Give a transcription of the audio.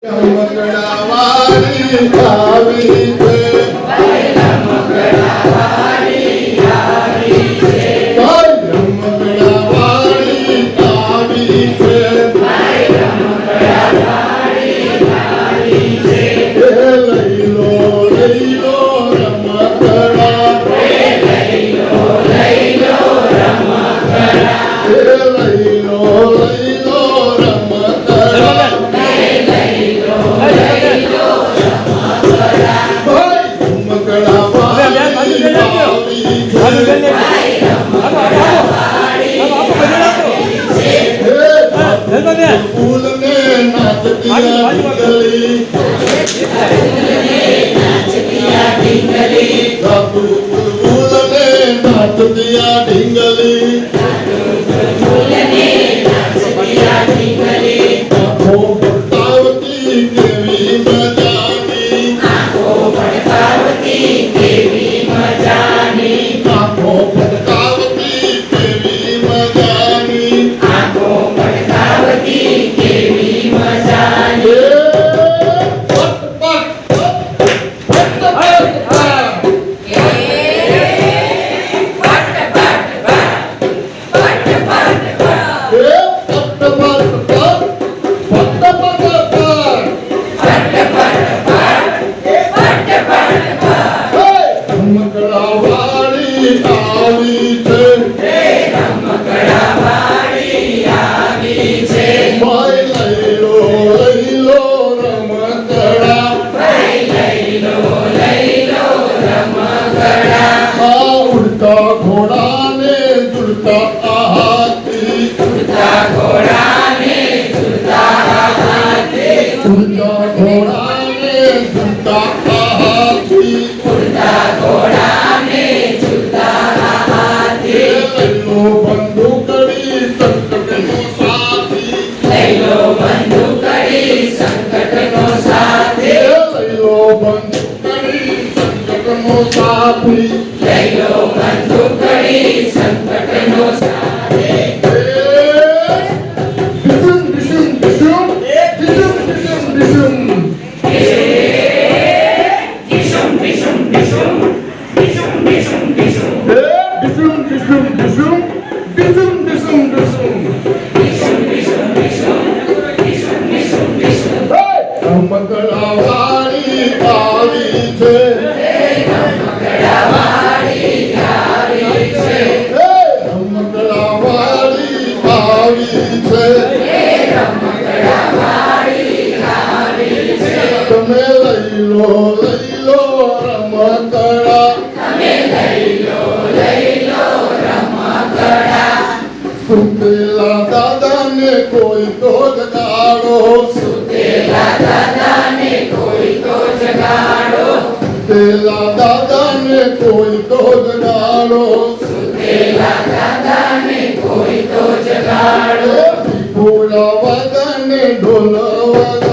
મંગળાવાળી આવી છે, મંગળાવાળી આવી છે, મંગળાવાળી આવી છે, મંગળાવાળી આવી છે. લઈ લો રમકડા, લઈ લો રમકડા, લઈ લો રમકડા. फूल ने नाच दिया ढिंगली, फूल ने नाच दिया ढिंगली, फूल ने नाच दिया ढिंगली. आँखों पड़तावती केवी मजानी, आँखों पड़तावती केवी मजानी, आँखों पड़तावती केवी मजानी, आँखों पड़तावती केवी मजानी. घोड़ा ने जुड़ता हाथी, उड़ता घोड़ा ने जुड़ता हाथी, उड़ता घोड़ा ने जुड़ता हाथी, उड़ता घोड़ा ने जुड़ता हाथी. लई लो बंदूकड़ी संकट नो साथी, लई लो बंदूकड़ी संकट नो साथी, लई लो बंदूकड़ी संकट नो साथी, लई लो बंदूकड़ी संकट नो साथी. डिशुम डिशुम डिशुम डिशुम डिशुम डिशुम, डिशुम डिशुम डिशुम डिशुम डिशुम डिशुम, डिशुम डिशुम डिशुम डिशुम डिशुम डिशुम, डिशुम डिशुम डिशुम डिशुम डिशुम डिशुम. मंगळावाળી આવી છે, મંગળાવાળી આવી છે, મંગળાવાળી આવી છે, મંગળાવાળી આવી છે. તમે લઈ લો રમકડા, તમે લઈ લો રમકડા. સુતેલા દાદાને કોઈ તો જગાડો, સુતેલા દાદાને કોઈ તો જગાડો, સુતેલા દાદાને કોઈ તો જગાડો, સુતેલા દાદાને કોઈ તો જગાડો. ભોળા વાદાને ઢોલ વાદા,